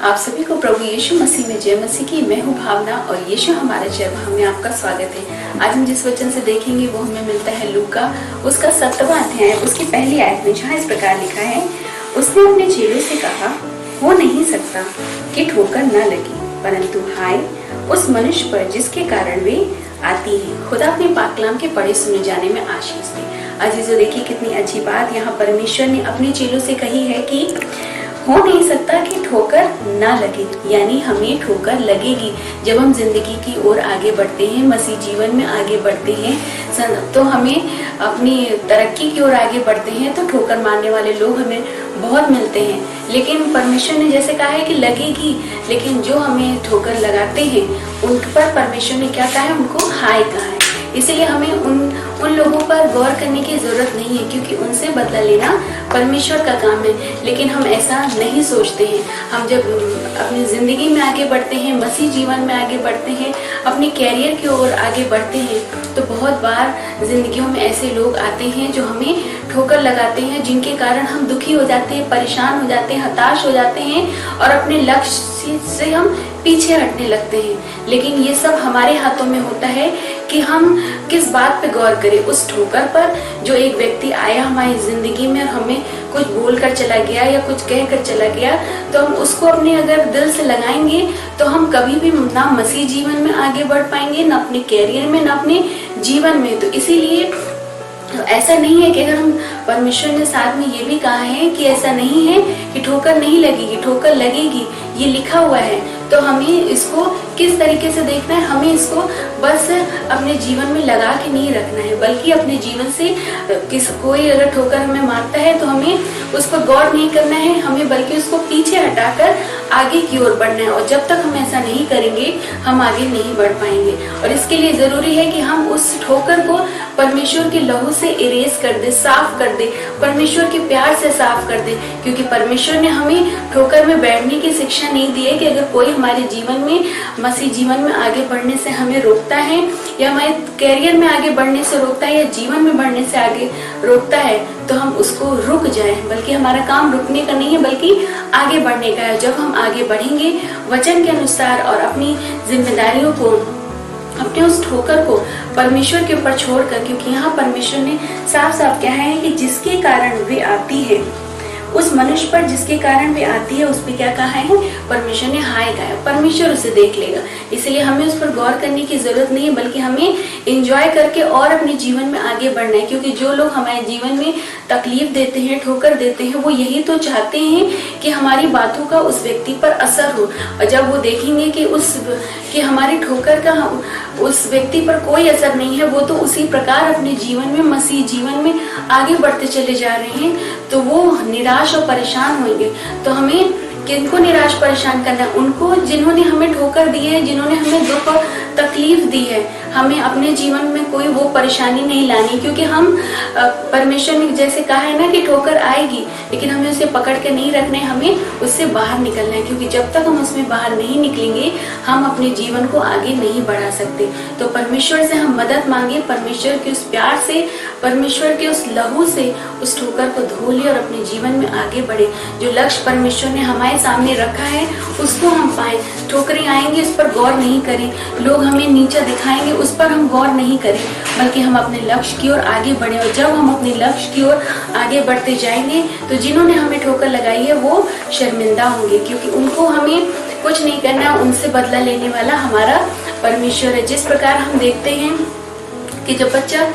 आप सभी को प्रभु यीशु मसीह में जय मसीह की। मैं हूँ भावना और यीशु हमारे चरवाहा में आपका स्वागत है। आज हम जिस वचन से देखेंगे वो हमें मिलता है लूका उसका 7वां अध्याय उसकी पहली आयत में, जहाँ इस प्रकार लिखा है, उसने अपने चेलों से कहा, हो नहीं सकता कि ठोकर न लगी, परंतु हाय उस मनुष्य पर जिसके कारण वे आती है। खुदा अपने पाक कलाम के पढ़े सुने जाने में आशीष दे। अजीजों, देखिए कितनी अच्छी बात यहाँ परमेश्वर ने अपने चेलों से कही है कि हो नहीं सकता कि ठोकर ना लगे, यानी हमें ठोकर लगेगी। जब हम जिंदगी की ओर आगे बढ़ते हैं, मसीह जीवन में आगे बढ़ते हैं, तो हमें अपनी तरक्की की ओर आगे बढ़ते हैं तो ठोकर मारने वाले लोग हमें बहुत मिलते हैं। लेकिन परमेश्वर ने जैसे कहा है कि लगेगी, लेकिन जो हमें ठोकर लगाते हैं उन पर परमेश्वर ने क्या कहा है, उनको हाय कहा है। इसलिए हमें उन लोगों पर गौर करने की जरूरत नहीं है, क्योंकि उनसे बदला लेना परमेश्वर का काम है। लेकिन हम ऐसा नहीं सोचते हैं। हम जब अपनी जिंदगी में आगे बढ़ते हैं, मसीह जीवन में आगे बढ़ते हैं, अपने कैरियर की ओर आगे बढ़ते हैं, तो बहुत बार जिंदगियों में ऐसे लोग आते हैं जो हमें ठोकर लगाते हैं, जिनके कारण हम दुखी हो जाते हैं, परेशान हो जाते हैं, हताश हो जाते हैं और अपने लक्ष्य से हम पीछे हटने लगते हैं। लेकिन ये सब हमारे हाथों में होता है कि हम किस बात पे गौर करें। उस ठोकर पर जो एक व्यक्ति आया हमारी जिंदगी में और हमें कुछ बोल कर चला गया या कुछ कह कर चला गया, तो हम उसको अपने अगर दिल से लगाएंगे तो हम कभी भी ना मसीह जीवन में आगे बढ़ पाएंगे, ना अपने कैरियर में, ना अपने जीवन में। तो इसीलिए ऐसा नहीं है कि अगर हम, परमेश्वर ने साथ में ये भी कहा है कि ऐसा नहीं है कि ठोकर नहीं लगेगी, ठोकर लगेगी, ये लिखा हुआ है। तो हमें इसको किस तरीके से देखना है, हमें इसको बस अपने जीवन में लगा के नहीं रखना है, बल्कि अपने जीवन से कोई अगर ठोकर हमें मारता है तो हमें उस पर गौर नहीं करना है, हमें बल्कि उसको पीछे हटाकर आगे की ओर बढ़ना है। और जब तक हम ऐसा नहीं करेंगे हम आगे नहीं बढ़ पाएंगे। और इसके लिए जरूरी है कि हम उस ठोकर को परमेश्वर के लहू से इरेज कर दे, साफ कर दे, परमेश्वर के प्यार से साफ कर दे। क्योंकि परमेश्वर ने हमें ठोकर में बैठने की शिक्षा नहीं दी है कि अगर कोई हमारे जीवन में, मसीह जीवन में आगे बढ़ने से हमें रोकता है, या हमारे कैरियर में आगे बढ़ने से रोकता है, या जीवन में बढ़ने से आगे रोकता है, तो हम उसको रुक जाए। बल्कि हमारा काम रुकने का नहीं है, बल्कि आगे बढ़ने का है। जब हम आगे बढ़ेंगे वचन के अनुसार और अपनी जिम्मेदारियों को, अपने उस ठोकर को परमेश्वर के ऊपर छोड़कर, क्योंकि यहाँ परमेश्वर ने साफ साफ कहा है कि जिसके कारण वे आती है, उस मनुष्य पर जिसके कारण वे आती है, उस पर क्या कहा है, परमेश्वर ने हाय कहा है। परमेश्वर उसे देख लेगा। इसलिए हमें उस पर गौर करने की जरूरत नहीं है, बल्कि हमें एंजॉय करके और अपने जीवन में आगे बढ़ना है। क्योंकि जो लोग हमारे जीवन में तकलीफ देते हैं, ठोकर देते हैं, वो यही तो चाहते हैं कि हमारी बातों का उस व्यक्ति पर असर हो। और जब वो देखेंगे कि हमारी ठोकर का उस व्यक्ति पर कोई असर नहीं है, वो तो उसी प्रकार अपने जीवन में, मसीह जीवन में आगे बढ़ते चले जा रहे हैं, तो वो निराश और परेशान होंगे। तो हमें किनको निराश परेशान करना है, उनको जिन्होंने हमें ठोकर दी है, जिन्होंने हमें दुख और तकलीफ दी है। हमें अपने जीवन में कोई वो परेशानी नहीं लानी, क्योंकि हम, परमेश्वर ने जैसे कहा है ना कि ठोकर आएगी, लेकिन हमें उसे पकड़ के नहीं रखना है, हमें उससे बाहर निकलना है। क्योंकि जब तक हम उसमें बाहर नहीं निकलेंगे हम अपने जीवन को आगे नहीं बढ़ा सकते। तो परमेश्वर से हम मदद मांगे, परमेश्वर के उस प्यार से, परमेश्वर के उस लहू से उस ठोकर को धो ले और अपने जीवन में आगे बढ़े। जो लक्ष्य परमेश्वर ने हमारे सामने रखा है उसको हम पाए। ठोकरें आएंगी उस पर गौर नहीं करें, लोग हमें नीचा दिखाएंगे उस पर हम गौर नहीं करें, बल्कि हम अपने लक्ष्य की ओर आगे बढ़े। और जब हम अपने लक्ष्य की ओर आगे बढ़ते जाएंगे तो जिन्होंने हमें ठोकर लगाई है वो शर्मिंदा होंगे, क्योंकि उनको हमें कुछ नहीं करना, उनसे बदला लेने वाला हमारा परमेश्वर है। जिस प्रकार हम देखते हैं कि जब बच्चा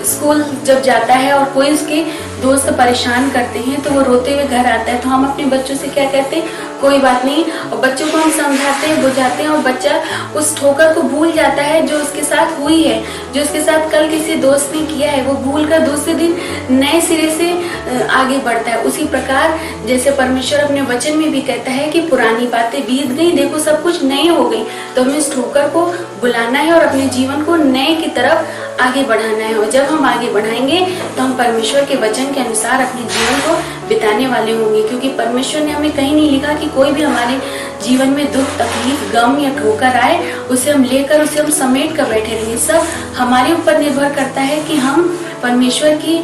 स्कूल जब जाता है और कोई उसके दोस्त परेशान करते हैं तो वो रोते हुए घर आता है, तो हम अपने बच्चों से क्या कहते हैं, कोई बात नहीं। और बच्चों को हम समझाते हैं, बुझाते हैं, और बच्चा उस ठोकर को भूल जाता है जो उसके साथ हुई है, जो उसके साथ कल किसी दोस्त ने किया है, वो भूल कर दूसरे दिन नए सिरे से आगे बढ़ता है। उसी प्रकार जैसे परमेश्वर अपने वचन में भी कहता है कि पुरानी बातें बीत गई, देखो सब कुछ नए हो गई। तो हमें इस ठोकर को बुलाना है और अपने जीवन को नए की तरफ आगे बढ़ाना है। और जब हम आगे बढ़ाएंगे तो हम परमेश्वर के वचन के अनुसार अपने जीवन को बिताने वाले होंगे। क्योंकि परमेश्वर ने हमें कहीं नहीं लिखा कि कोई भी हमारे जीवन में दुख, तकलीफ, गम या ठोकर आए उसे हम लेकर, उसे हम समेट कर बैठे रहेंगे। सब हमारे ऊपर निर्भर करता है कि हम परमेश्वर की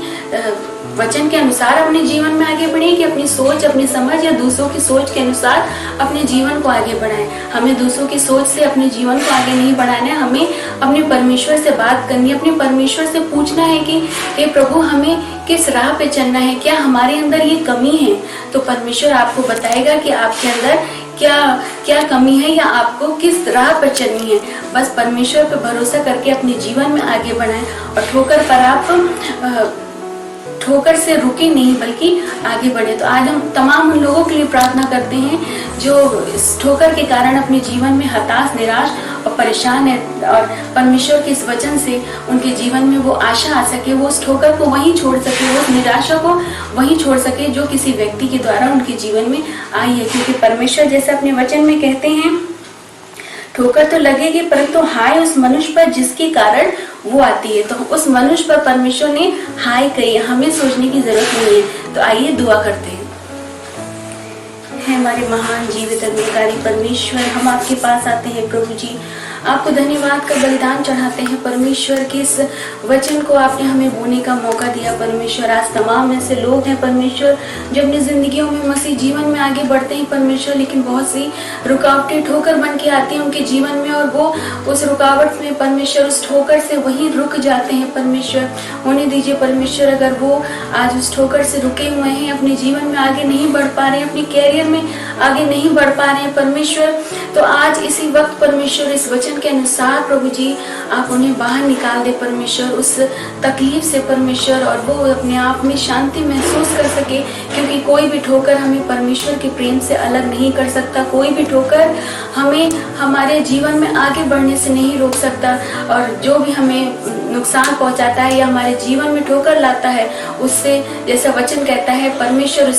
वचन के अनुसार अपने जीवन में आगे बढ़े, कि अपनी सोच, अपनी समझ या दूसरों की सोच के अनुसार अपने जीवन को आगे बढ़ाएं। हमें दूसरों की सोच से अपने जीवन को आगे नहीं बढ़ाना है, हमें अपने परमेश्वर से बात करनी है, अपने परमेश्वर से पूछना है कि हे प्रभु, हमें किस राह पे चलना है, क्या हमारे अंदर ये कमी है। तो परमेश्वर आपको बताएगा कि आपके अंदर क्या क्या कमी है या आपको किस राह पर चलनी है। बस परमेश्वर पर भरोसा करके अपने जीवन में आगे बढ़ाएं और ठोकर पर आप ठोकर से रुके नहीं बल्कि आगे बढ़े। तो आज हम तमाम उन लोगों के लिए प्रार्थना करते हैं जो इस ठोकर के कारण अपने जीवन में हताश, निराश और परेशान है, और परमेश्वर के इस वचन से उनके जीवन में वो आशा आ सके, वो उस ठोकर को वहीं छोड़ सके, वो उस निराशा को वहीं छोड़ सके जो किसी व्यक्ति के द्वारा उनके जीवन में आई है। क्योंकि परमेश्वर जैसे अपने वचन में कहते हैं, ठोकर तो लगेगी परंतु हाय उस मनुष्य पर जिसके कारण वो आती है। तो उस मनुष्य पर परमेश्वर ने हाय कही है, हमें सोचने की जरूरत नहीं है। तो आइए दुआ करते हैं। हमारे महान जीवित अग्निकारी परमेश्वर, हम आपके पास आते हैं प्रभु जी, आपको धन्यवाद का बलिदान चढ़ाते हैं परमेश्वर के इस वचन को आपने हमें बोने का मौका दिया परमेश्वर। आज तमाम ऐसे लोग हैं परमेश्वर जो अपनी जिंदगियों में मसीह जीवन में आगे बढ़ते हैं परमेश्वर, लेकिन बहुत सी रुकावटें ठोकर बन के आती हैं उनके जीवन में, और वो उस रुकावट में परमेश्वर उस ठोकर से वहीं रुक जाते हैं परमेश्वर। होने दीजिए परमेश्वर, अगर वो आज उस ठोकर से रुके हुए हैं, अपने जीवन में आगे नहीं बढ़ पा रहे हैं, अपने कैरियर में आगे नहीं बढ़ पा रहे हैं परमेश्वर, तो आज इसी वक्त परमेश्वर इस वचन के अनुसार प्रभु जी आप उन्हें बाहर निकाल दे परमेश्वर, उस तकलीफ से परमेश्वर, और वो अपने आप में शांति महसूस कर सके। क्योंकि कोई भी ठोकर हमें परमेश्वर के प्रेम से अलग नहीं कर सकता, कोई भी ठोकर हमें हमारे जीवन में आगे बढ़ने से नहीं रोक सकता, और जो भी हमें नुकसान पहुंचाता है या हमारे जीवन में ठोकर लाता है, उससे जैसा वचन कहता है परमेश्वर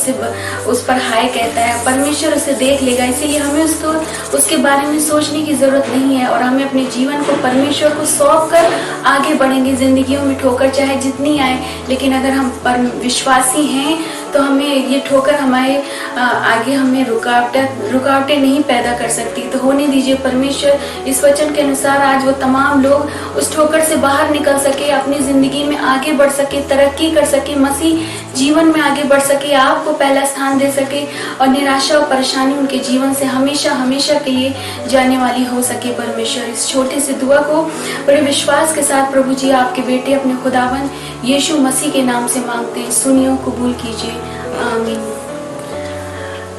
उस पर हाय कहता है, परमेश्वर उसे देख लेगा। इसीलिए हमें उसके बारे में सोचने की जरूरत नहीं है, और हमें अपने जीवन को परमेश्वर को सौंप कर आगे बढ़ेंगे। जिंदगियों में ठोकर चाहे जितनी आए, लेकिन अगर हम विश्वासी हैं तो हमें ये ठोकर हमारे आगे हमें रुकावटें नहीं पैदा कर सकती। तो होने दीजिए परमेश्वर, इस वचन के अनुसार आज वो तमाम लोग उस ठोकर से बाहर निकल सके, अपनी जिंदगी में आगे बढ़ सके, तरक्की कर सके, मसीह जीवन में आगे बढ़ सके, आपको पहला स्थान दे सके, और निराशा और परेशानी उनके जीवन से हमेशा हमेशा के लिए जाने वाली हो सके परमेश्वर। इस छोटे से दुआ को बड़े विश्वास के साथ प्रभु जी आपके बेटे अपने खुदावन यीशु मसीह के नाम से मांगते हैं, सुनियो, कबूल कीजिए, आमीन।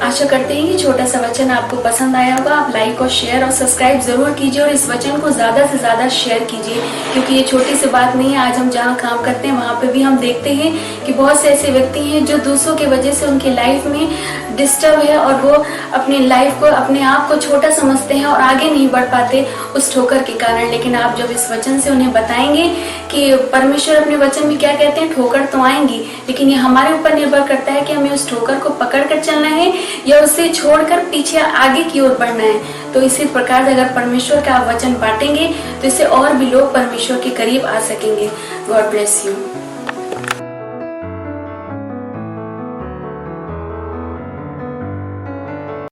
आशा करते हैं कि छोटा सा वचन आपको पसंद आया होगा। आप लाइक और शेयर और सब्सक्राइब जरूर कीजिए, और इस वचन को ज्यादा से ज्यादा शेयर कीजिए, क्योंकि ये छोटी सी बात नहीं है। आज हम जहाँ काम करते हैं वहाँ पे भी हम देखते हैं कि बहुत से ऐसे व्यक्ति हैं जो दूसरों की वजह से उनकी लाइफ में डिस्टर्ब है, और वो अपनी लाइफ को, अपने आप को छोटा समझते हैं और आगे नहीं बढ़ पाते उस ठोकर के कारण। लेकिन आप जब इस वचन से उन्हें बताएंगे कि परमेश्वर अपने वचन में क्या कहते हैं, ठोकर तो आएंगी, लेकिन ये हमारे ऊपर निर्भर करता है कि हमें उस ठोकर को पकड़ कर चलना है या उसे छोड़कर पीछे आगे की ओर बढ़ना है। तो इसी प्रकार से अगर परमेश्वर का आप वचन बांटेंगे तो इससे और भी लोग परमेश्वर के करीब आ सकेंगे। God bless you.